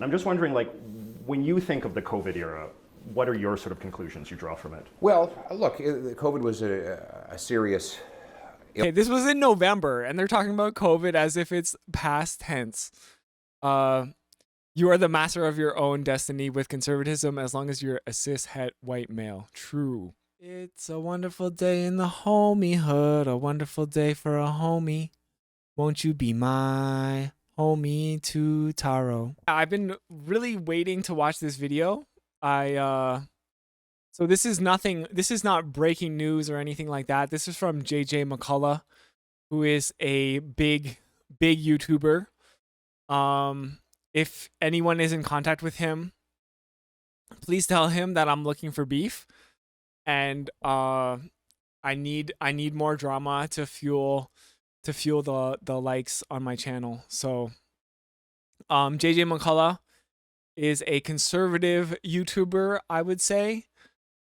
And I'm just wondering, like, when you think of the COVID era, what are your sort of conclusions you draw from it? Well, look, COVID was a serious. Okay, this was in November, and they're talking about COVID as if it's past tense. Uh, you are the master of your own destiny with conservatism as long as you're a cis het white male. True. It's a wonderful day in the homiehood, a wonderful day for a homie. Won't you be my homie to Taro? I've been really waiting to watch this video. So this is not breaking news or anything like that. This is from McCullough, who is a big YouTuber. If anyone is in contact with him, please tell him that I'm looking for beef, and I need more drama to fuel the likes on my channel. So McCullough is a conservative YouTuber, I would say.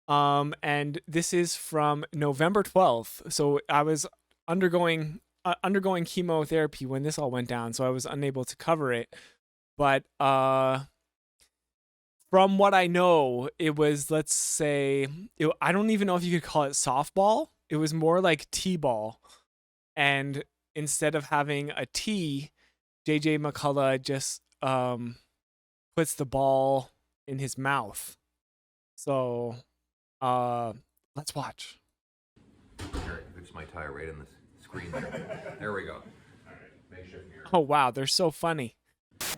And this is from November 12th. So I was undergoing chemotherapy when this all went down, so I was unable to cover it. But from what I know, it was, let's say, I don't even know if you could call it softball. It was more like T-ball. And instead of having a T, McCullough just puts the ball in his mouth. So let's watch. Here, it's my tire right in the screen there. There we go. Oh wow, they're so funny.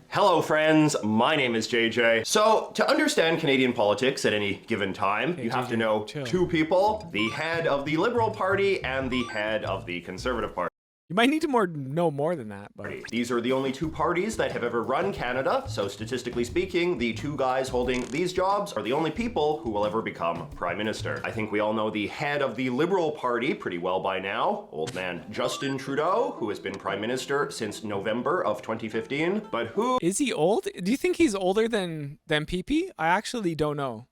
Hello friends, my name is JJ. So, to understand Canadian politics at any given time, you have to know two people, the head of the Liberal Party and the head of the Conservative Party. You might need to know more than that, but these are the only two parties that have ever run Canada, so statistically speaking, the two guys holding these jobs are the only people who will ever become Prime Minister. I think we all know the head of the Liberal Party pretty well by now, old man Justin Trudeau, who has been Prime Minister since November of 2015, but who... Is he old? Do you think he's older than PP? I actually don't know.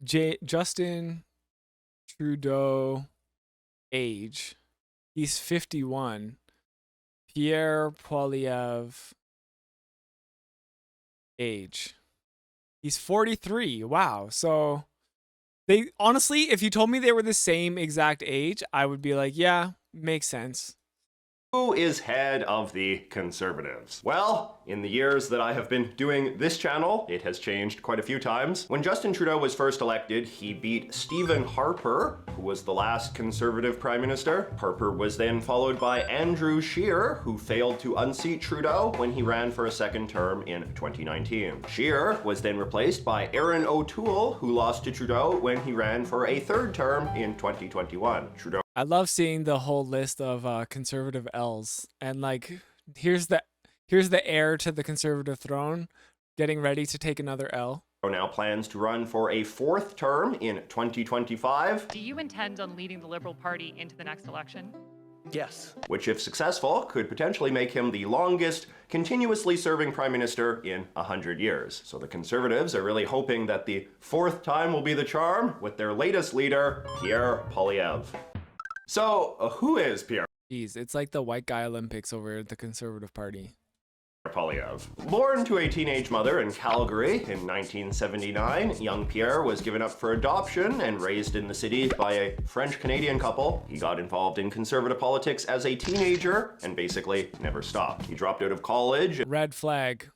Justin Trudeau... age. He's 51. Pierre Poilievre age. He's 43. Wow. So they honestly, if you told me they were the same exact age, I would be like, yeah, makes sense. Who is head of the Conservatives? Well, in the years that I have been doing this channel, it has changed quite a few times. When Justin Trudeau was first elected, he beat Stephen Harper, who was the last Conservative Prime Minister. Harper was then followed by Andrew Scheer, who failed to unseat Trudeau when he ran for a second term in 2019. Scheer was then replaced by Erin O'Toole, who lost to Trudeau when he ran for a third term in 2021. Trudeau I love seeing the whole list of conservative L's, and like here's the heir to the conservative throne getting ready to take another L. Now plans to run for a fourth term in 2025. Do you intend on leading the Liberal Party into the next election? Yes. Which, if successful, could potentially make him the longest continuously serving Prime Minister in 100 years. So the Conservatives are really hoping that the fourth time will be the charm with their latest leader, Pierre Poilievre. So, who is Pierre Jeez, it's like the white guy Olympics over at the Conservative Party. Poilievre? Born to a teenage mother in Calgary in 1979, young Pierre was given up for adoption and raised in the city by a French-Canadian couple. He got involved in conservative politics as a teenager and basically never stopped. He dropped out of college. Red flag.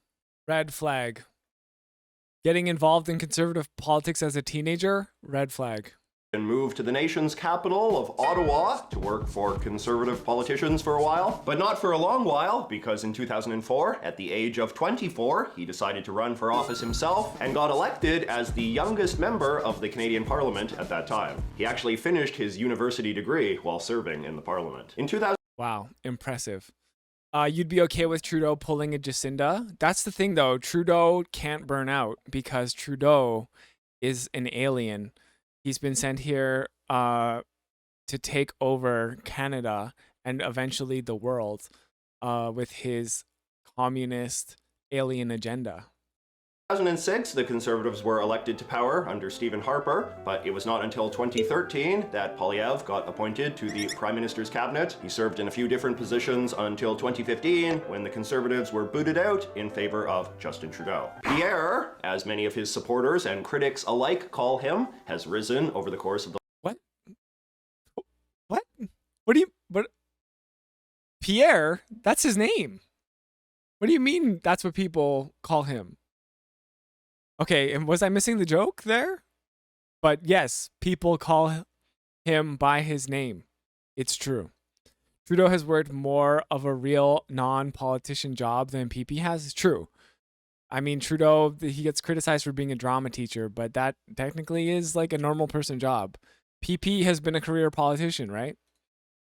Red flag. Getting involved in conservative politics as a teenager? Red flag. And moved to the nation's capital of Ottawa to work for conservative politicians for a while. But not for a long while, because in 2004, at the age of 24, he decided to run for office himself and got elected as the youngest member of the Canadian Parliament at that time. He actually finished his university degree while serving in the Parliament. In 2000... Wow, impressive. You'd be okay with Trudeau pulling a Jacinda? That's the thing though, Trudeau can't burn out because Trudeau is an alien. He's been sent here to take over Canada and eventually the world with his communist alien agenda. 2006, the Conservatives were elected to power under Stephen Harper, but it was not until 2013 that Poilievre got appointed to the Prime Minister's cabinet. He served in a few different positions until 2015, when the Conservatives were booted out in favor of Justin Trudeau. Pierre, as many of his supporters and critics alike call him, has risen over the course of the... What? What? What do you... What? Pierre? That's his name. What do you mean that's what people call him? Okay, and was I missing the joke there? But yes, people call him by his name. It's true. Trudeau has worked more of a real non-politician job than PP has. It's true. I mean, Trudeau, he gets criticized for being a drama teacher, but that technically is like a normal person job. PP has been a career politician, right?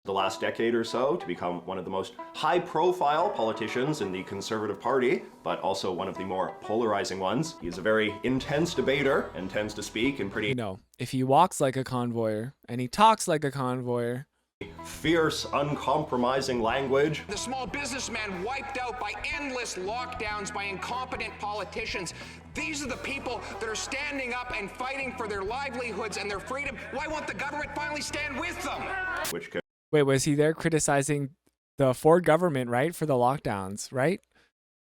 The last decade or so to become one of the most high-profile politicians in the Conservative Party, but also one of the more polarizing ones. He is a very intense debater and tends to speak in pretty... You know, if he walks like a convoyer and he talks like a convoyer... fierce, uncompromising language. The small businessman wiped out by endless lockdowns by incompetent politicians. These are the people that are standing up and fighting for their livelihoods and their freedom. Why won't the government finally stand with them? Which can... Wait, was he there criticizing the Ford government, right? For the lockdowns, right?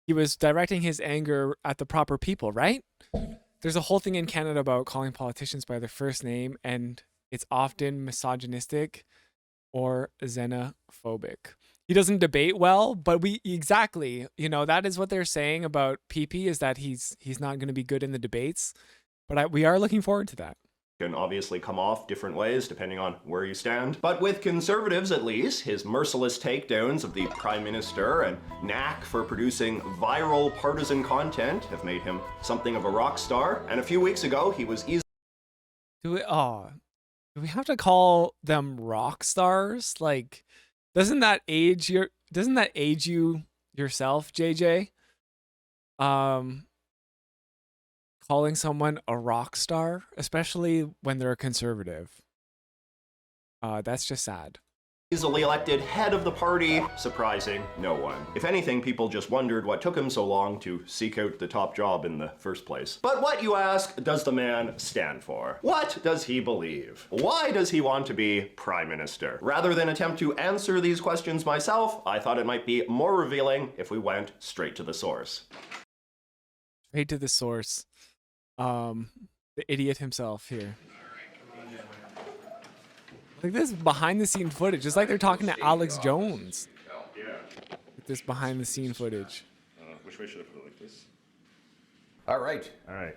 He was directing his anger at the proper people, right? There's a whole thing in Canada about calling politicians by their first name, and it's often misogynistic or xenophobic. He doesn't debate well, but exactly, you know, that is what they're saying about PP, is that he's not going to be good in the debates. But we are looking forward to that. Can obviously come off different ways depending on where you stand. But with Conservatives at least, his merciless takedowns of the Prime Minister and knack for producing viral partisan content have made him something of a rock star. And a few weeks ago, he was easily... Do we have to call them rock stars? Like, doesn't that age you yourself, JJ? Calling someone a rock star, especially when they're a conservative. That's just sad. Easily elected head of the party, surprising no one. If anything, people just wondered what took him so long to seek out the top job in the first place. But what, you ask, does the man stand for? What does he believe? Why does he want to be Prime Minister? Rather than attempt to answer these questions myself, I thought it might be more revealing if we went straight to the source. Straight to the source. The idiot himself here. Like this behind the scene footage, just like they're talking to Alex Jones. With this behind the scene footage. Which way should I put it, like this? All right. All right.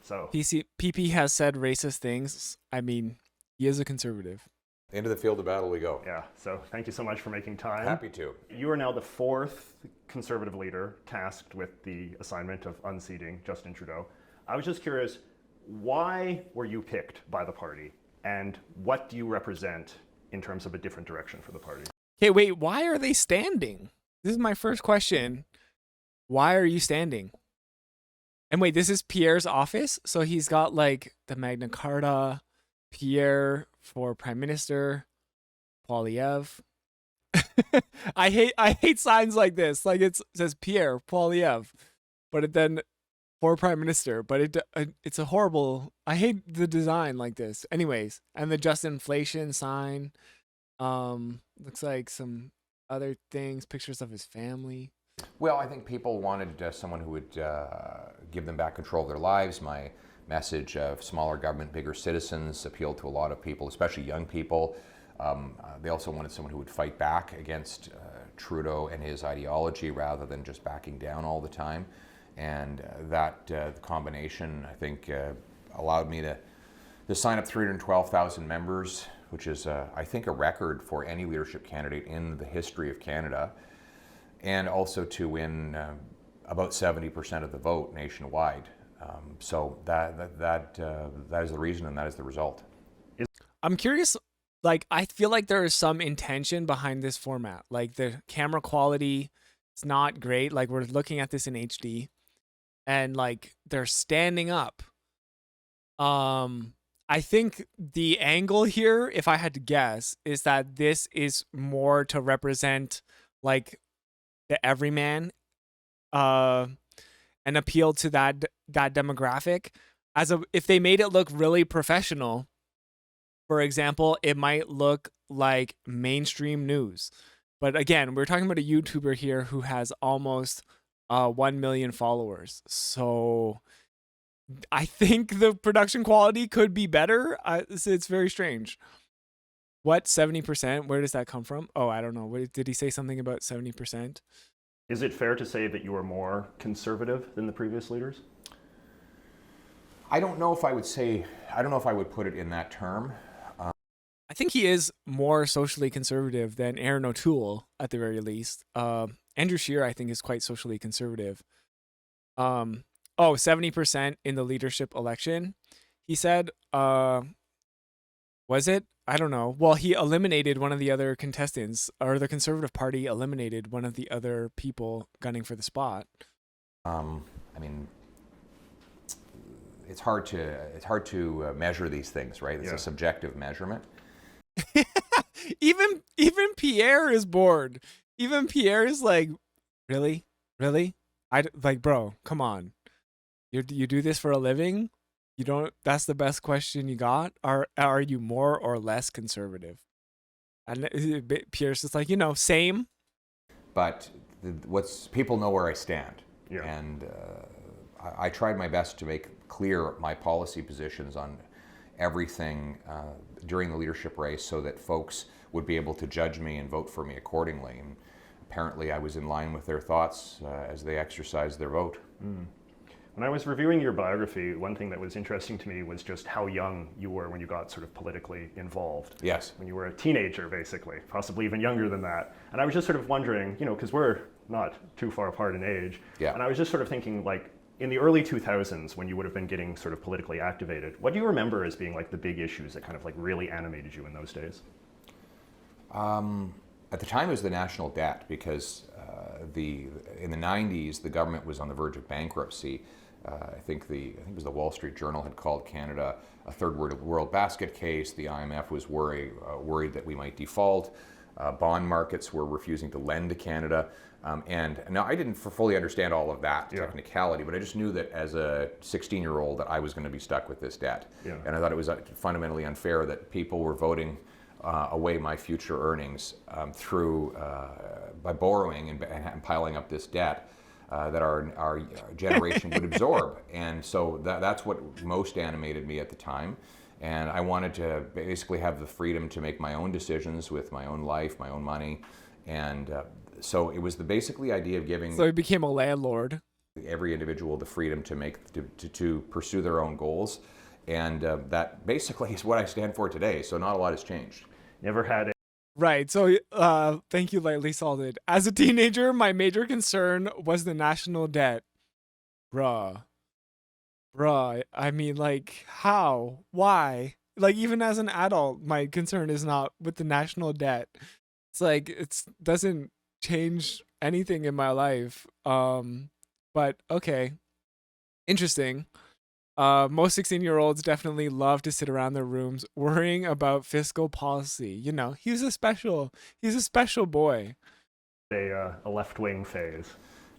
So PP has said racist things. I mean, he is a conservative. Into the field of battle we go. yeah, so thank you so much for making time. Happy to. You are now the fourth Conservative leader tasked with the assignment of unseating Justin Trudeau. I was just curious, why were you picked by the party? And what do you represent in terms of a different direction for the party? Okay, wait, why are they standing? This is my first question. Why are you standing? And wait, this is Pierre's office? So he's got like the Magna Carta, Pierre for Prime Minister, Poilievre. I hate signs like this. Like it says Pierre, Poilievre, but it then for Prime Minister, but it's a horrible... I hate the design like this. Anyways, and the just inflation sign. Looks like some other things, pictures of his family. Well, I think people wanted someone who would give them back control of their lives. My message of smaller government, bigger citizens appealed to a lot of people, especially young people. They also wanted someone who would fight back against Trudeau and his ideology rather than just backing down all the time. And that combination, I think, allowed me to sign up 312,000 members, which is, I think, a record for any leadership candidate in the history of Canada, and also to win about 70% of the vote nationwide. So that is the reason, and that is the result. I'm curious, like, I feel like there is some intention behind this format. Like, the camera quality is not great. Like, we're looking at this in HD. And like they're standing up. I think the angle here, if I had to guess, is that this is more to represent like the everyman. And and appeal to that demographic. If they made it look really professional, for example, it might look like mainstream news. But again, we're talking about a YouTuber here who has almost 1 million followers. So I think the production quality could be better. It's very strange. What, 70%? Where does that come from? Oh, I don't know. Did he say something about 70%? Is it fair to say that you are more conservative than the previous leaders? I don't know if I would put it in that term. I think he is more socially conservative than Aaron O'Toole, at the very least. Andrew Scheer, I think, is quite socially conservative. 70% in the leadership election, he said. Was it? I don't know. Well, he eliminated one of the other contestants, or the Conservative Party eliminated one of the other people gunning for the spot. I mean, it's hard to measure these things, right? It's a subjective measurement. Even Pierre is bored. Even Pierre is like, really? Bro, come on. You do this for a living? You don't. That's the best question you got. Are you more or less conservative? And Pierre's just like, same. But people know where I stand, Yeah. and I tried my best to make clear my policy positions on everything during the leadership race, so that folks would be able to judge me and vote for me accordingly. And apparently, I was in line with their thoughts as they exercised their vote. Mm. When I was reviewing your biography, one thing that was interesting to me was just how young you were when you got sort of politically involved. Yes. When you were a teenager, basically, possibly even younger than that. And I was just sort of wondering, because we're not too far apart in age. Yeah. And I was just sort of thinking, like, in the early 2000s, when you would have been getting sort of politically activated, what do you remember as being like the big issues that kind of like really animated you in those days? At the time, it was the national debt, because in the 90s, the government was on the verge of bankruptcy. I think it was the Wall Street Journal had called Canada a third world basket case. The IMF was worried that we might default. Bond markets were refusing to lend to Canada. And now I didn't fully understand all of that technicality, but I just knew that as a 16-year-old that I was going to be stuck with this debt. Yeah. And I thought it was fundamentally unfair that people were voting away my future earnings by borrowing and piling up this debt that our generation would absorb. And so that's what most animated me at the time. And I wanted to basically have the freedom to make my own decisions with my own life, my own money. And so it was basically idea of giving... So he became a landlord. Every individual the freedom to pursue their own goals. And that basically is what I stand for today. So not a lot has changed. Never had it. Right. So thank you, Lightly Salted. As a teenager, my major concern was the national debt. Bruh. I mean, like, how? Why? Like, even as an adult, my concern is not with the national debt. It's like, it doesn't change anything in my life. But okay. Interesting. Most 16-year-olds definitely love to sit around their rooms worrying about fiscal policy. He's a special boy. A left-wing phase.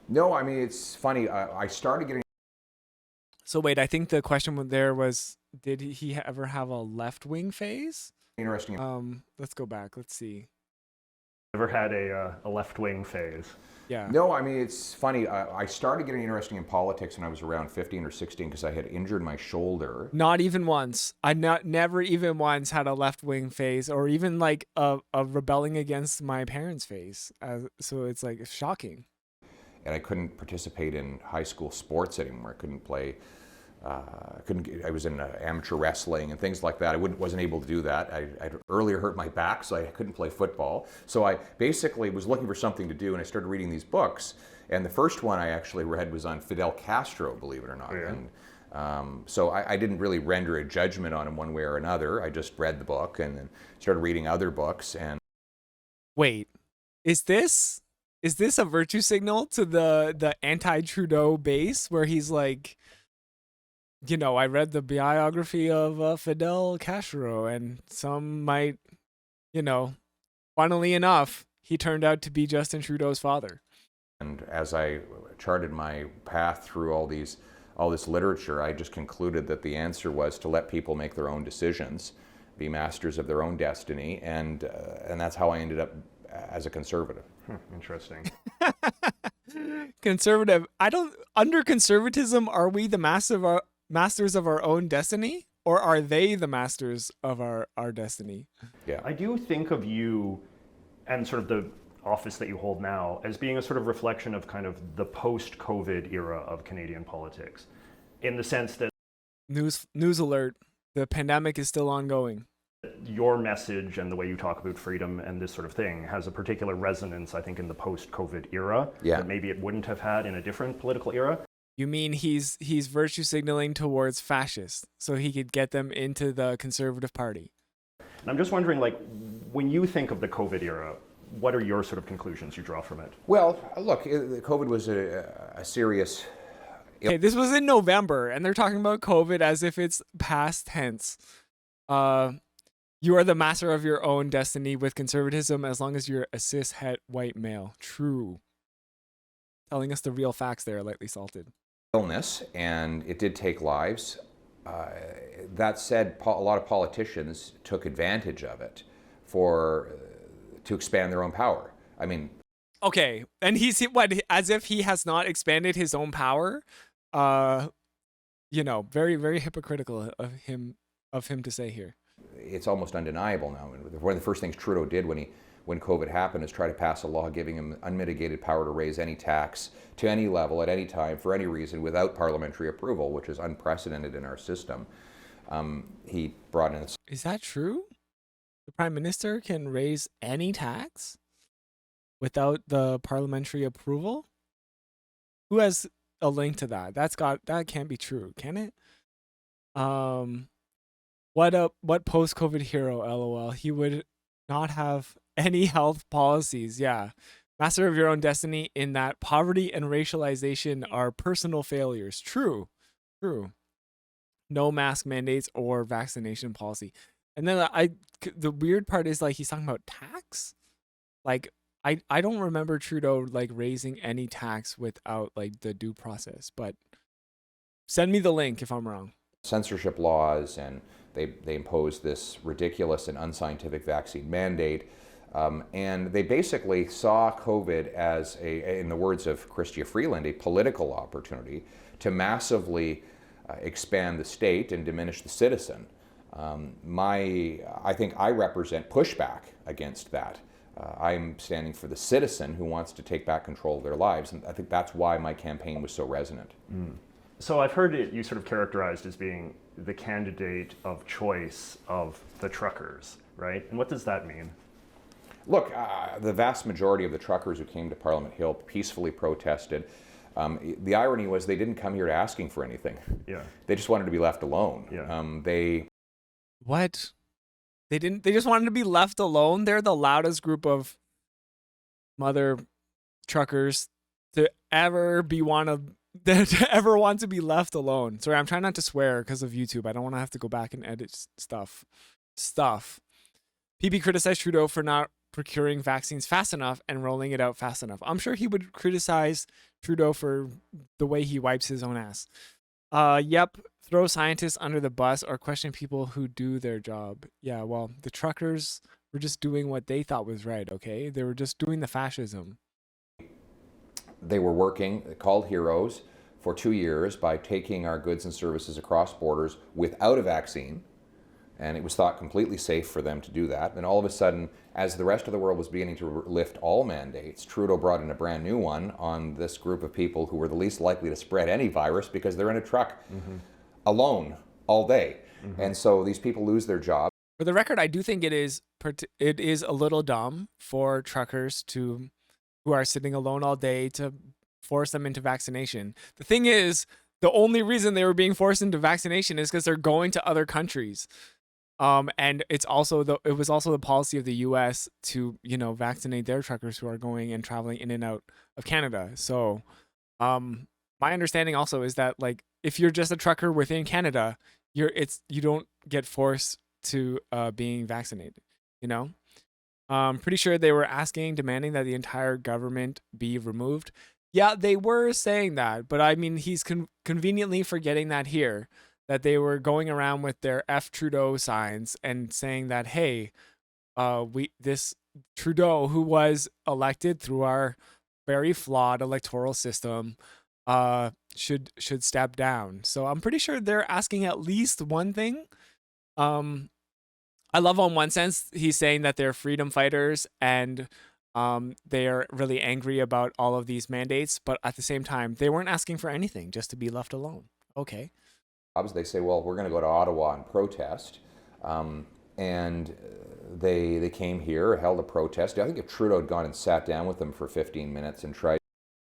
No, I mean, it's funny. I started getting... So wait, I think the question there was, did he ever have a left-wing phase? Interesting. Let's go back. Let's see. Never had a left-wing phase. Yeah. No, I mean, it's funny. I started getting interested in politics when I was around 15 or 16 because I had injured my shoulder. Not even once. Never even once had a left-wing phase, or even like a rebelling against my parents' phase. So it's like shocking. And I couldn't participate in high school sports anymore. I couldn't play. I was in amateur wrestling and things like that. I wasn't able to do that. I'd earlier hurt my back, so I couldn't play football. So I basically was looking for something to do, and I started reading these books. And the first one I actually read was on Fidel Castro, believe it or not. Yeah. And so I didn't really render a judgment on him one way or another. I just read the book and then started reading other books. And wait, is this a virtue signal to the anti-Trudeau base where he's like, I read the biography of Fidel Castro, and some might, funnily enough, he turned out to be Justin Trudeau's father. And as I charted my path through all this literature, I just concluded that the answer was to let people make their own decisions, be masters of their own destiny, and that's how I ended up as a conservative. Interesting. Conservative. Under conservatism, are we the masters of our own destiny? Or are they the masters of our destiny? Yeah. I do think of you and sort of the office that you hold now as being a sort of reflection of kind of the post-COVID era of Canadian politics, in the sense that News alert. The pandemic is still ongoing. your message and the way you talk about freedom and this sort of thing has a particular resonance, I think, in the post-COVID era that maybe it wouldn't have had in a different political era. You mean he's virtue signaling towards fascists so he could get them into the Conservative Party? And I'm just wondering, like, when you think of the COVID era, what are your sort of conclusions you draw from it? Well, look, COVID was a serious... Okay, this was in November, and they're talking about COVID as if it's past tense. You are the master of your own destiny with conservatism as long as you're a cis-het white male. True. Telling us the real facts there, lightly salted. Illness, and it did take lives. That said, a lot of politicians took advantage of it to expand their own power. I mean, okay, and he's what, as if he has not expanded his own power. Very, very hypocritical of him to say here. It's almost undeniable now. One of the first things Trudeau did when COVID happened is try to pass a law giving him unmitigated power to raise any tax to any level at any time for any reason without parliamentary approval, which is unprecedented in our system. He brought in... Is that true? The Prime Minister can raise any tax without the parliamentary approval? Who has a link to that? That can't be true, can it? What post-COVID hero, LOL? He would not have any health policies. Yeah. Master of your own destiny in that poverty and racialization are personal failures. True. No mask mandates or vaccination policy. And then the weird part is, like, he's talking about tax. Like, I don't remember Trudeau like raising any tax without like the due process, but send me the link if I'm wrong. Censorship laws, and they imposed this ridiculous and unscientific vaccine mandate. And they basically saw COVID as, in the words of Chrystia Freeland, a political opportunity to massively expand the state and diminish the citizen. I think I represent pushback against that. I'm standing for the citizen who wants to take back control of their lives, and I think that's why my campaign was so resonant. So I've heard you sort of characterized as being the candidate of choice of the truckers, right? And what does that mean? Look, the vast majority of the truckers who came to Parliament Hill peacefully protested. The irony was they didn't come here asking for anything. Yeah. They just wanted to be left alone. Yeah. What? They didn't. They just wanted to be left alone. They're the loudest group of mother truckers to ever want to be left alone. Sorry, I'm trying not to swear because of YouTube. I don't want to have to go back and edit stuff. PB criticized Trudeau for not procuring vaccines fast enough and rolling it out fast enough. I'm sure he would criticize Trudeau for the way he wipes his own ass. Yep. Throw scientists under the bus or question people who do their job. Yeah, well, the truckers were just doing what they thought was right, okay? They were just doing the fascism. They were working, called heroes, for 2 years by taking our goods and services across borders without a vaccine. And it was thought completely safe for them to do that. And all of a sudden, as the rest of the world was beginning to lift all mandates, Trudeau brought in a brand new one on this group of people who were the least likely to spread any virus because they're in a truck alone all day. And so these people lose their job. For the record, I do think it is a little dumb for truckers who are sitting alone all day to force them into vaccination. The thing is, the only reason they were being forced into vaccination is because they're going to other countries. And it was also the policy of the U.S. to, vaccinate their truckers who are going and traveling in and out of Canada. So, my understanding also is that, like, if you're just a trucker within Canada, you don't get forced to being vaccinated. Pretty sure they were demanding that the entire government be removed. Yeah, they were saying that, but I mean, he's conveniently forgetting that here, that they were going around with their F Trudeau signs and saying that, hey, this Trudeau, who was elected through our very flawed electoral system, should step down. So I'm pretty sure they're asking at least one thing. I love on one sense he's saying that they're freedom fighters and they are really angry about all of these mandates, but at the same time they weren't asking for anything, just to be left alone. Okay. They say, well, we're going to go to Ottawa and protest, and they came here, held a protest. I think if Trudeau had gone and sat down with them for 15 minutes and tried.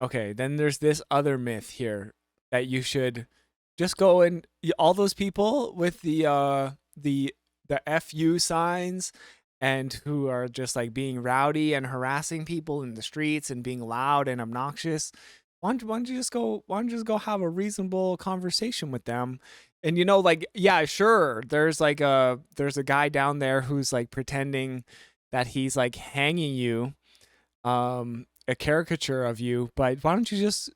Okay, then there's this other myth here that you should just go and all those people with the FU signs and who are just like being rowdy and harassing people in the streets and being loud and obnoxious. Why don't you just go have a reasonable conversation with them? And like, yeah, sure, there's a guy down there who's like pretending that he's like hanging you, a caricature of you, but why don't you just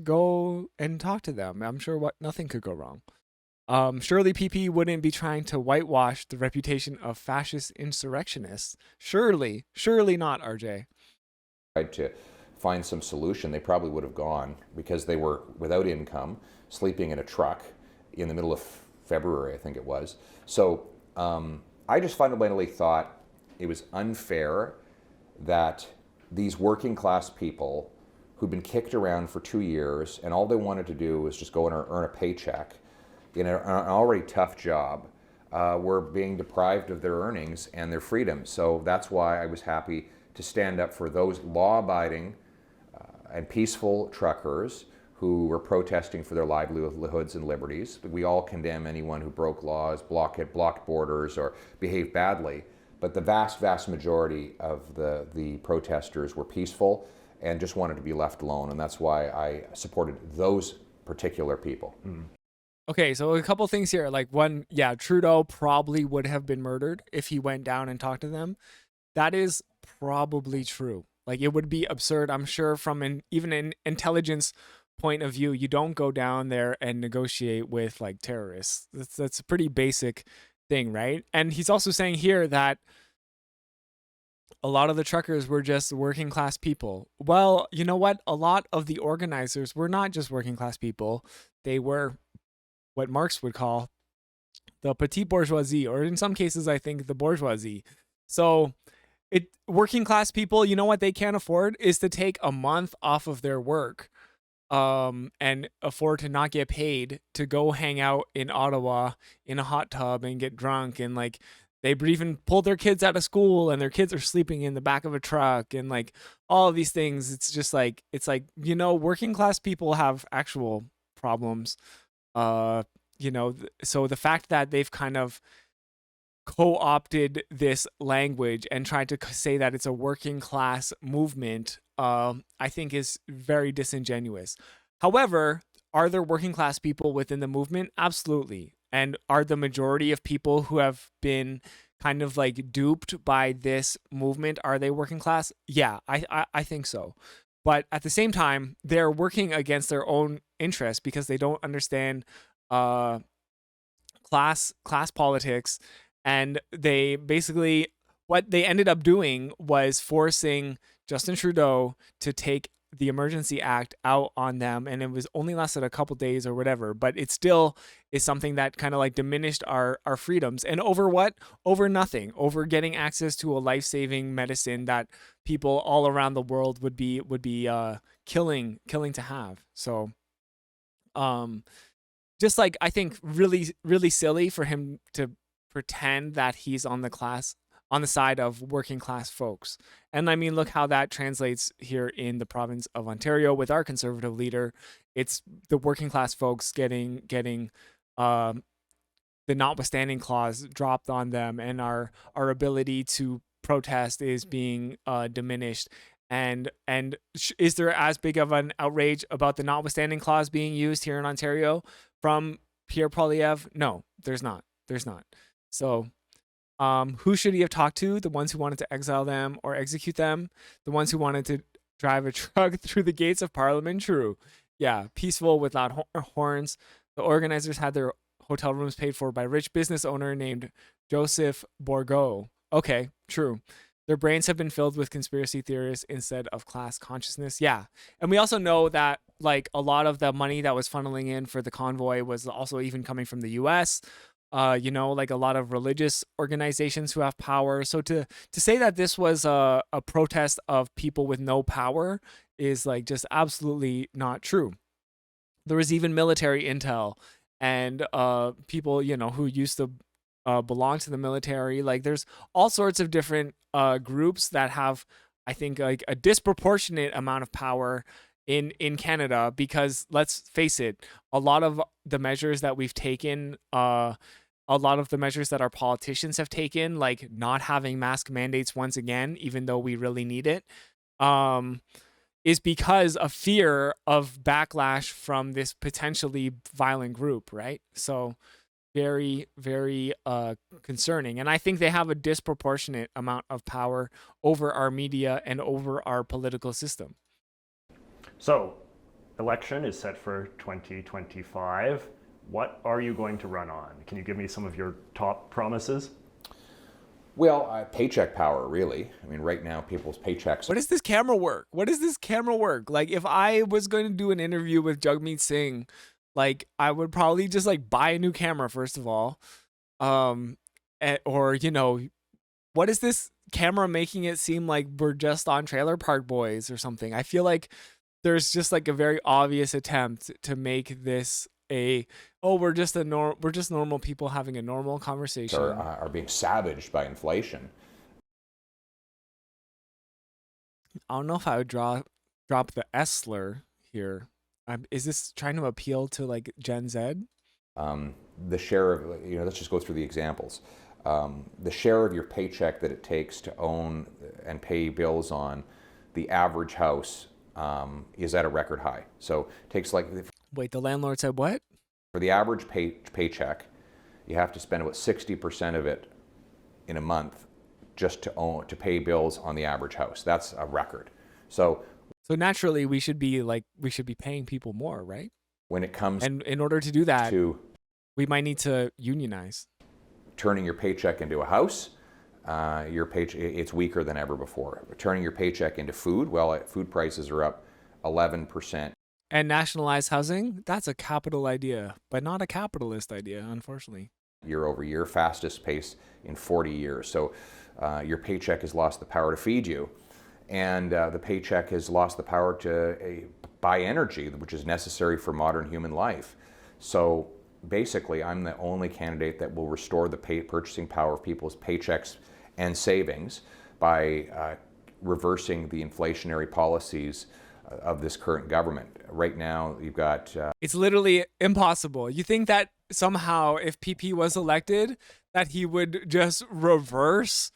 go and talk to them? I'm sure nothing could go wrong. Surely PP wouldn't be trying to whitewash the reputation of fascist insurrectionists. Surely not, RJ. Tried to find some solution, they probably would have gone, because they were without income, sleeping in a truck in the middle of February, I think it was. So I just fundamentally thought it was unfair that these working class people who'd been kicked around for 2 years and all they wanted to do was just go and earn a paycheck in an already tough job, were being deprived of their earnings and their freedom. So that's why I was happy to stand up for those law-abiding and peaceful truckers who were protesting for their livelihoods and liberties. We all condemn anyone who broke laws, blocked borders, or behaved badly. But the vast majority of the protesters were peaceful and just wanted to be left alone. And that's why I supported those particular people. Mm. Okay, so a couple things here. Like one, yeah, Trudeau probably would have been murdered if he went down and talked to them. That is probably true. Like it would be absurd, I'm sure, from even an intelligence point of view. You don't go down there and negotiate with like terrorists. That's a pretty basic thing, right? And he's also saying here that a lot of the truckers were just working class people. Well, you know what? A lot of the organizers were not just working class people. They were what Marx would call the petite bourgeoisie, or in some cases, I think the bourgeoisie. So working class people, you know what they can't afford is to take a month off of their work and afford to not get paid to go hang out in Ottawa in a hot tub and get drunk, and like they even pulled their kids out of school and their kids are sleeping in the back of a truck and like all of these things. It's just like, working class people have actual problems. So the fact that they've kind of co-opted this language and tried to say that it's a working class movement, I think is very disingenuous. However, are there working class people within the movement? Absolutely. And are the majority of people who have been kind of like duped by this movement, are they working class? Yeah, I think so. But at the same time, they're working against their own interests because they don't understand class politics. And they basically, what they ended up doing was forcing Justin Trudeau to take the Emergency Act out on them. And it was only lasted a couple days or whatever. But it still is something that kind of like diminished our freedoms. And over what? Over nothing. Over getting access to a life-saving medicine that people all around the world would be killing to have. So just like, I think really, really silly for him to pretend that he's on the side of working class folks. And I mean, look how that translates here in the province of Ontario with our conservative leader. It's the working class folks getting the notwithstanding clause dropped on them, and our ability to protest is being diminished. And is there as big of an outrage about the notwithstanding clause being used here in Ontario from Pierre Poilievre? No, there's not. So Who should he have talked to? The ones who wanted to exile them or execute them? The ones who wanted to drive a truck through the gates of Parliament? True. Yeah, peaceful with loud horns. The organizers had their hotel rooms paid for by a rich business owner named Joseph Bourgeau. Okay, true. Their brains have been filled with conspiracy theorists instead of class consciousness. Yeah. And we also know that like a lot of the money that was funneling in for the convoy was also even coming from the US. Like a lot of religious organizations who have power. So to say that this was a protest of people with no power is like just absolutely not true. There was even military intel and people, who used to belong to the military. Like there's all sorts of different groups that have, I think, like a disproportionate amount of power in Canada, because let's face it, a lot of the measures that we've taken, a lot of the measures that our politicians have taken, like not having mask mandates once again, even though we really need it, is because of fear of backlash from this potentially violent group, right? So very, very concerning. And I think they have a disproportionate amount of power over our media and over our political system. So, election is set for 2025. What are you going to run on? Can you give me some of your top promises? Well, paycheck power, really. I mean, right now, people's paychecks. What does this camera work? What does this camera work? Like, if I was going to do an interview with Jagmeet Singh, like, I would probably just like buy a new camera first of all, or what is this camera making it seem like we're just on Trailer Park Boys or something? I feel like there's just like a very obvious attempt to make this we're just normal people having a normal conversation. Are being savaged by inflation. I don't know if I would drop the S slur here. Is this trying to appeal to like Gen Z? The share of, let's just go through the examples. The share of your paycheck that it takes to own and pay bills on the average house is at a record high. So it takes like... Wait, the landlord said what? For the average paycheck, you have to spend about 60% of it in a month just to pay bills on the average house. That's a record. So naturally we should be paying people more, right? When it comes, and in order to do that, we might need to unionize. Turning your paycheck into a house, it's weaker than ever before. Turning your paycheck into food, food prices are up 11%. And nationalized housing, that's a capital idea, but not a capitalist idea, unfortunately. Year over year, fastest pace in 40 years. So your paycheck has lost the power to feed you. And the paycheck has lost the power to buy energy, which is necessary for modern human life. So basically, I'm the only candidate that will restore the purchasing power of people's paychecks and savings by reversing the inflationary policies of this current government. Right now, you've got... It's literally impossible. You think that somehow, if PP was elected, that he would just reverse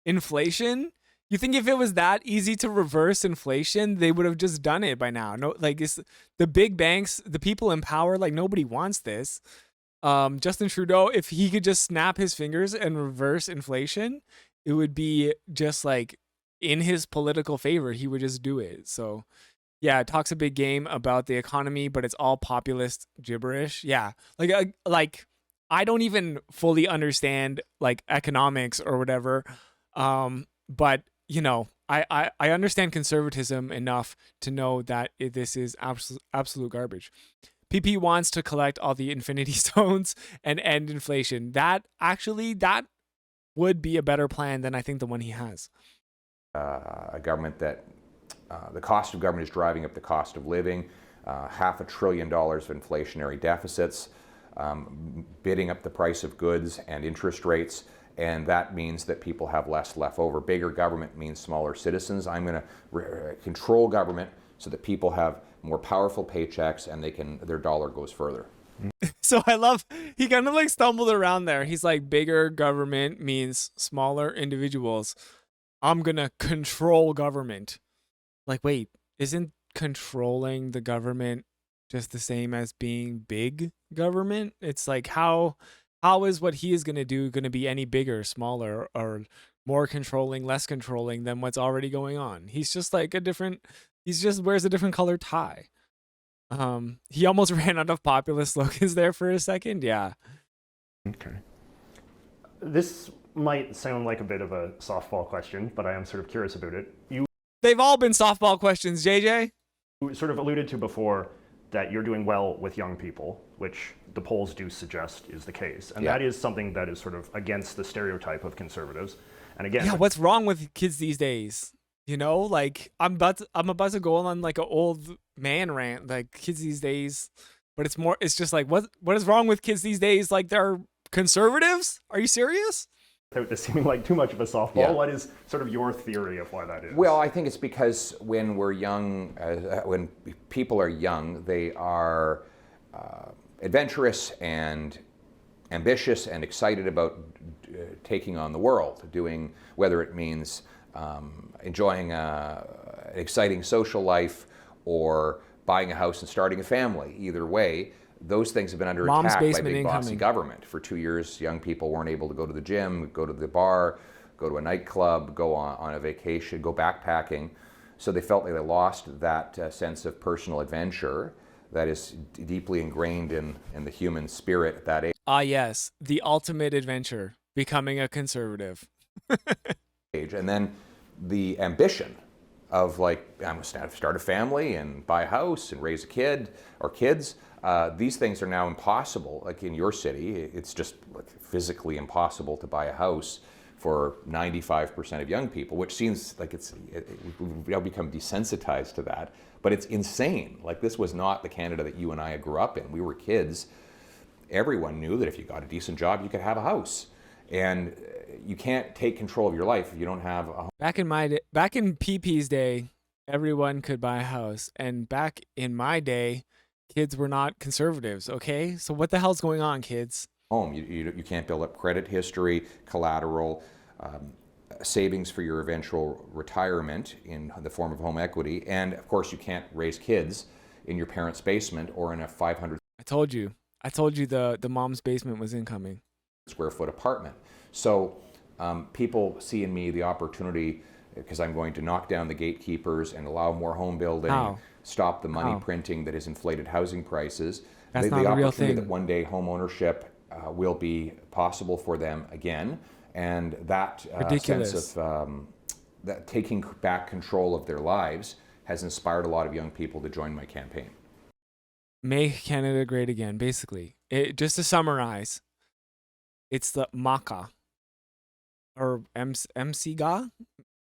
inflation? You think if it was that easy to reverse inflation, they would have just done it by now? No, like it's the big banks, the people in power, like nobody wants this. Justin Trudeau, if he could just snap his fingers and reverse inflation, it would be just like in his political favor. He would just do it. So yeah, it talks a big game about the economy, but it's all populist gibberish. Yeah, like I don't even fully understand like economics or whatever, but I understand conservatism enough to know that this is absolute garbage. PP wants to collect all the Infinity Stones and end inflation. That would be a better plan than I think the one he has. A government that the cost of government is driving up the cost of living, $500 billion of inflationary deficits, bidding up the price of goods and interest rates, and that means that people have less left over. Bigger government means smaller citizens. I'm going to control government so that people have more powerful paychecks and their dollar goes further. So I love, he kind of like stumbled around there. He's like, bigger government means smaller individuals. I'm going to control government. Like, wait, isn't controlling the government just the same as being big government? It's like, how how is what he is going to do going to be any bigger, smaller, or more controlling, less controlling than what's already going on? He's just like he just wears a different color tie. He almost ran out of populist slogans there for a second. Yeah. Okay. This might sound like a bit of a softball question, but I am sort of curious about it. They've all been softball questions, JJ. You sort of alluded to before that you're doing well with young people, which the polls do suggest is the case. And that is something that is sort of against the stereotype of conservatives. And again, Yeah, what's wrong with kids these days? You know, like I'm about to go on like an old man rant, like kids these days, but it's just like what is wrong with kids these days? Like they're conservatives? Are you serious? without this seeming like too much of a softball, what is sort of your theory of why that is? Well, I think it's because when we're young, when people are young, they are adventurous and ambitious and excited about taking on the world, doing, whether it means enjoying an exciting social life or buying a house and starting a family. Either way, those things have been under attack by big bossy government. For 2 years, young people weren't able to go to the gym, go to the bar, go to a nightclub, go on a vacation, go backpacking. So they felt like they lost that sense of personal adventure that is deeply ingrained in the human spirit at that age. Ah, yes, the ultimate adventure, becoming a conservative. And then the ambition of, like, I'm going to start a family and buy a house and raise a kid or kids. These things are now impossible. Like in your city, it's just like physically impossible to buy a house for 95% of young people, which seems like we've now become desensitized to that. But it's insane. Like, this was not the Canada that you and I grew up in. We were kids. Everyone knew that if you got a decent job, you could have a house. And you can't take control of your life if you don't have a home. Back in PP's day, everyone could buy a house. And back in my day, kids were not conservatives, okay? So what the hell's going on, kids? Home. You can't build up credit history, collateral, savings for your eventual retirement in the form of home equity. And of course, you can't raise kids in your parents' basement or in a 500 I told you the mom's basement was incoming. square foot apartment. So people see in me the opportunity, because I'm going to knock down the gatekeepers and allow more home building, stop the money printing that has inflated housing prices. That's not a real thing. That one day home ownership will be possible for them again, and that sense of that taking back control of their lives has inspired a lot of young people to join my campaign. Make Canada great again, basically. Just to summarize, it's the MACA, or MCGA?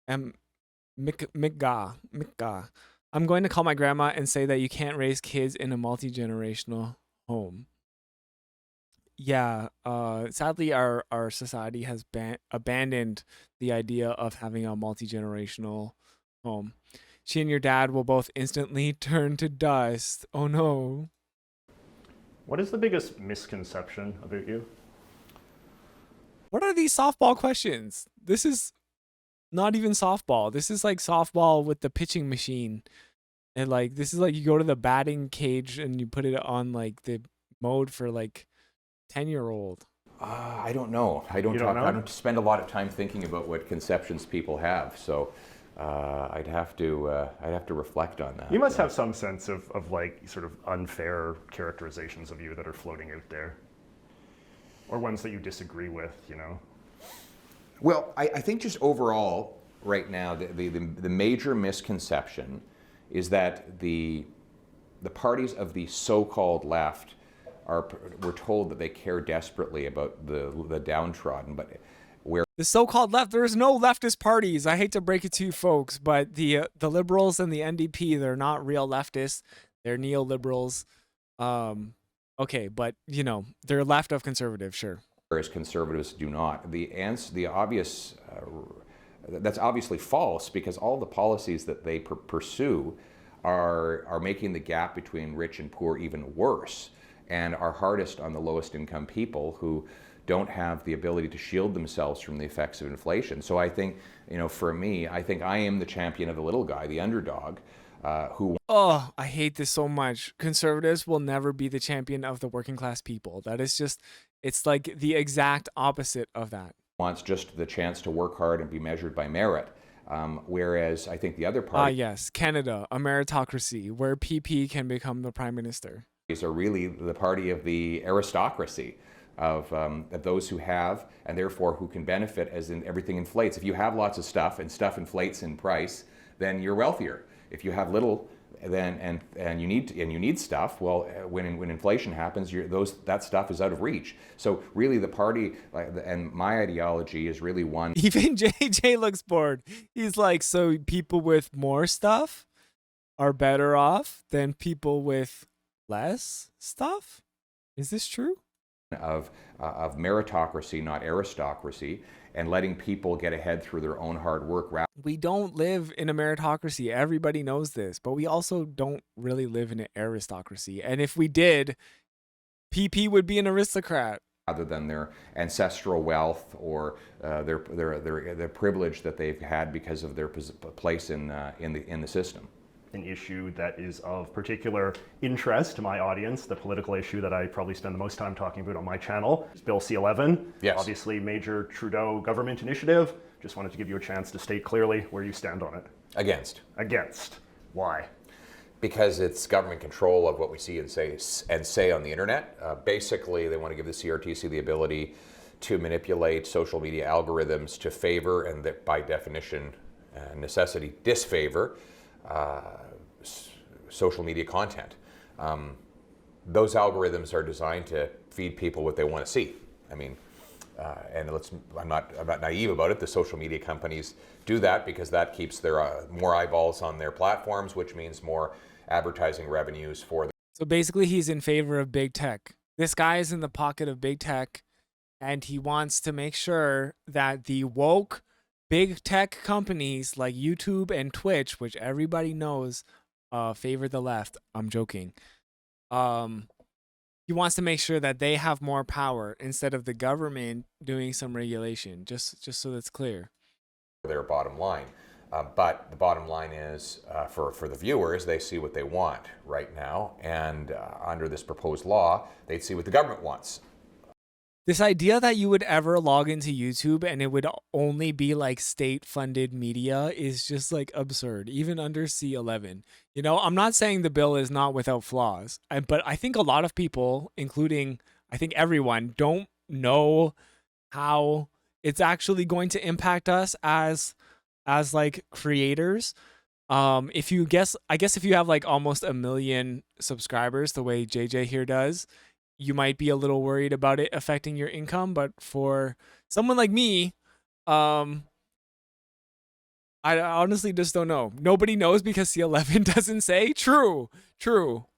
MCGA. I'm going to call my grandma and say that you can't raise kids in a multi-generational home. Yeah, sadly, our society has abandoned the idea of having a multi-generational home. She and your dad will both instantly turn to dust. Oh no. What is the biggest misconception about you? What are these softball questions? This is not even softball. This is like softball with the pitching machine. And like, this is like you go to the batting cage and you put it on like the mode for like 10-year-old. I don't know. I don't spend a lot of time thinking about what conceptions people have. So I'd have to reflect on that. You must have some sense of like sort of unfair characterizations of you that are floating out there, or ones that you disagree with, you know? Well, I think just overall, right now, the major misconception is that the parties of the so-called left we're told that they care desperately about the downtrodden, but where the so-called left, there's no leftist parties. I hate to break it to you folks, but the Liberals and the NDP, they're not real leftists. They're neoliberals. Okay, but you know, they're left of conservative, sure. Whereas conservatives do not. The obvious, that's obviously false, because all the policies that they pursue are making the gap between rich and poor even worse, and are hardest on the lowest income people who don't have the ability to shield themselves from the effects of inflation. So I think, for me, I think I am the champion of the little guy, the underdog, who... Oh, I hate this so much. Conservatives will never be the champion of the working class people. That is just It's like the exact opposite of that. Wants just the chance to work hard and be measured by merit. Whereas I think the other parties Yes, Canada, a meritocracy where PP can become the prime minister. are really the party of the aristocracy, of those who have and therefore who can benefit as in everything inflates. If you have lots of stuff and stuff inflates in price, then you're wealthier. If you have little, then and you need stuff, well, when inflation happens, that stuff is out of reach. So really, the party and my ideology is really one. Even JJ looks bored. He's like, so people with more stuff are better off than people with less stuff? Is this true? Of meritocracy, not aristocracy, and letting people get ahead through their own hard work. We don't live in a meritocracy. Everybody knows this, but we also don't really live in an aristocracy. And if we did, PP would be an aristocrat. Rather than their ancestral wealth or their privilege that they've had because of their place in the system. An issue that is of particular interest to my audience, the political issue that I probably spend the most time talking about on my channel, is Bill C-11. Yes. Obviously, major Trudeau government initiative. Just wanted to give you a chance to state clearly where you stand on it. Against. Against. Why? Because it's government control of what we see and say on the internet. Basically, they want to give the CRTC the ability to manipulate social media algorithms to favor and that by definition, necessity, disfavor social media content. Those algorithms are designed to feed people what they want to see. I mean, I'm not naive about it. The social media companies do that because that keeps their more eyeballs on their platforms, which means more advertising revenues for them. So basically, he's in favor of big tech. This guy is in the pocket of big tech, and he wants to make sure that the woke big tech companies like YouTube and Twitch, which everybody knows favor the left. I'm joking. He wants to make sure that they have more power instead of the government doing some regulation, just so that's clear. Their bottom line. But the bottom line is, for the viewers, they see what they want right now. And under this proposed law, they'd see what the government wants. This idea that you would ever log into YouTube and it would only be like state-funded media is just like absurd, even under C-11. You know, I'm not saying the bill is not without flaws, but I think a lot of people, including I think everyone, don't know how it's actually going to impact us as like creators. I guess if you have like almost 1 million subscribers, the way JJ here does, you might be a little worried about it affecting your income. But for someone like me, I honestly just don't know. Nobody knows because C-11 doesn't say. True.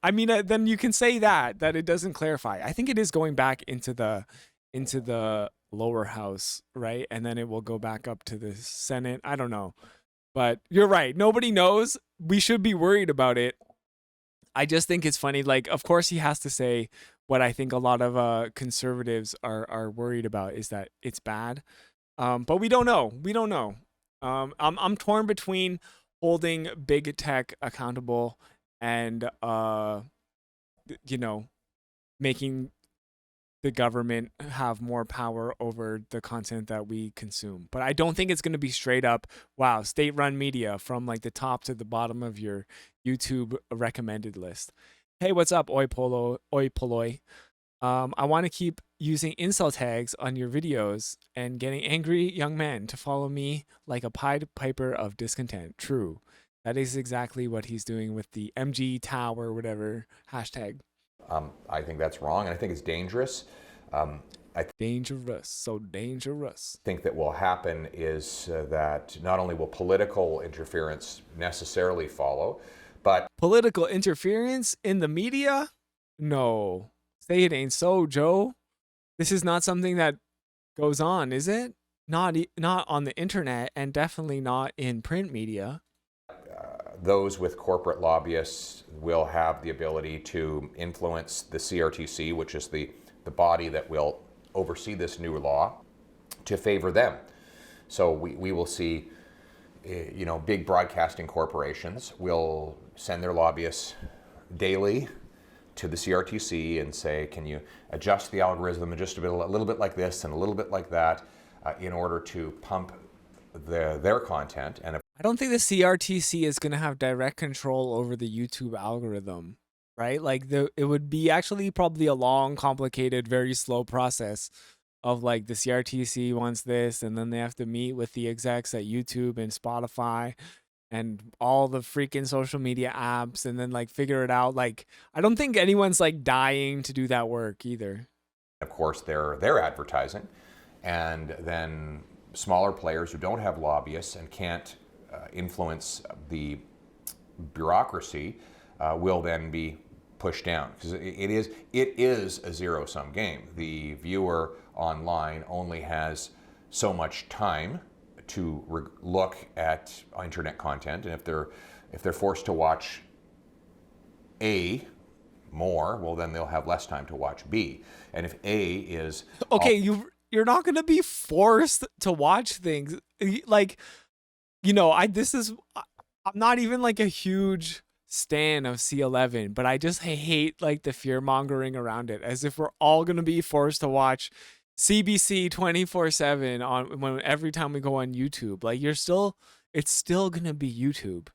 I mean, then you can say that it doesn't clarify. I think it is going back into the lower house, right? And then it will go back up to the Senate. I don't know. But you're right. Nobody knows. We should be worried about it. I just think it's funny. Like, of course, he has to say what I think a lot of conservatives are worried about is that it's bad. But we don't know. I'm torn between holding big tech accountable and, making the government have more power over the content that we consume. But I don't think it's going to be straight up, wow, state-run media from like the top to the bottom of your YouTube recommended list. Hey, what's up, oi polloi? I want to keep using insult tags on your videos and getting angry young men to follow me like a Pied Piper of discontent. True. That is exactly what he's doing with the MG Tau or whatever hashtag. I think that's wrong, and I think it's dangerous. Dangerous, so dangerous. I think that will happen is that not only will political interference necessarily follow, but political interference in the media? No. Say it ain't so, Joe. This is not something that goes on, is it? Not on the internet, and definitely not in print media. Those with corporate lobbyists will have the ability to influence the CRTC, which is the body that will oversee this new law, to favor them. So we will see, big broadcasting corporations will send their lobbyists daily to the CRTC and say, can you adjust the algorithm just a little bit like this and a little bit like that in order to pump their content. And I don't think the CRTC is going to have direct control over the YouTube algorithm, right? Like it would be actually probably a long, complicated, very slow process of like the CRTC wants this, and then they have to meet with the execs at YouTube and Spotify and all the freaking social media apps and then like figure it out. Like, I don't think anyone's like dying to do that work either. of course, their advertising, and then smaller players who don't have lobbyists and can't influence the bureaucracy will then be pushed down, because it is a zero-sum game. The viewer online only has so much time to look at internet content, and if they're forced to watch A more, well, then they'll have less time to watch B. And if A is okay, you're not gonna be forced to watch things like, you know, I'm not even like a huge stan of C11, but I just hate like the fear mongering around it, as if we're all gonna be forced to watch CBC 24/7 on every time we go on YouTube. Like, it's still gonna be YouTube.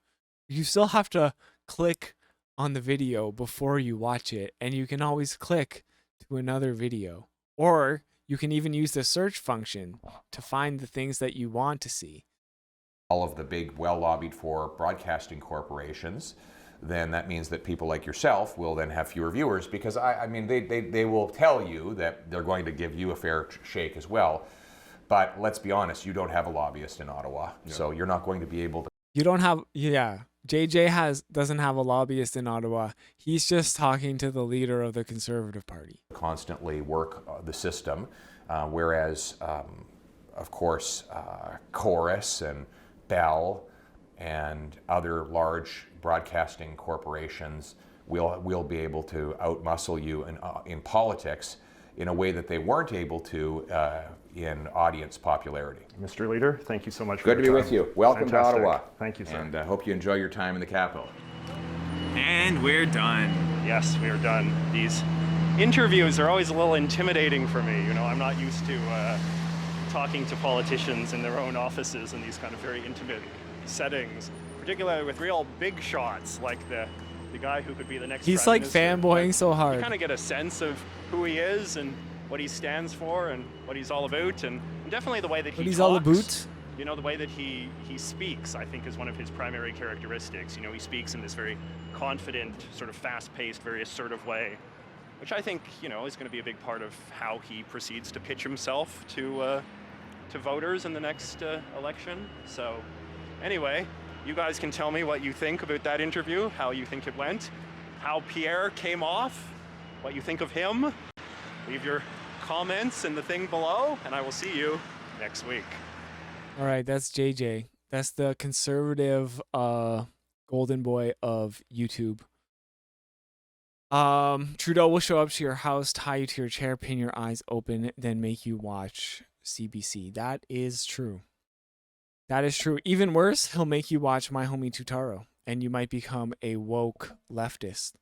You still have to click on the video before you watch it, and you can always click to another video, or you can even use the search function to find the things that you want to see. all of the big, well-lobbied for broadcasting corporations, then that means that people like yourself will then have fewer viewers, because I mean, they will tell you that they're going to give you a fair shake as well. But let's be honest, you don't have a lobbyist in Ottawa, so you're not going to be able to. You don't have, yeah. JJ doesn't have a lobbyist in Ottawa. He's just talking to the leader of the Conservative Party. Constantly work the system, whereas, of course, Chorus and Bell and other large broadcasting corporations will be able to outmuscle you in politics in a way that they weren't able to in audience popularity. Mr. Leader, thank you so much for Good to be your with time. you. Welcome Fantastic. to Ottawa. Thank you, sir. And I hope you enjoy your time in the capital. And we're done. Yes, we are done. These interviews are always a little intimidating for me. You know, I'm not used to talking to politicians in their own offices in these kind of very intimate settings, particularly with real big shots like the guy who could be the next He's Prime like Minister. fanboying so You hard. kind of get a sense of who he is and what he stands for and what he's all about, and definitely the way that he What he's talks. all about? You know, the way that he speaks, I think, is one of his primary characteristics. You know, he speaks in this very confident, sort of fast-paced, very assertive way, which I think, you know, is going to be a big part of how he proceeds to pitch himself to voters in the next election. So, anyway, you guys can tell me what you think about that interview, how you think it went, how Pierre came off, what you think of him. Leave your comments in the thing below, and I will see you next week. All right, that's JJ. That's the conservative golden boy of YouTube. Trudeau will show up to your house, tie you to your chair, pin your eyes open, then make you watch CBC. That is true. That is true. Even worse, he'll make you watch My Homie Tutaro, and you might become a woke leftist.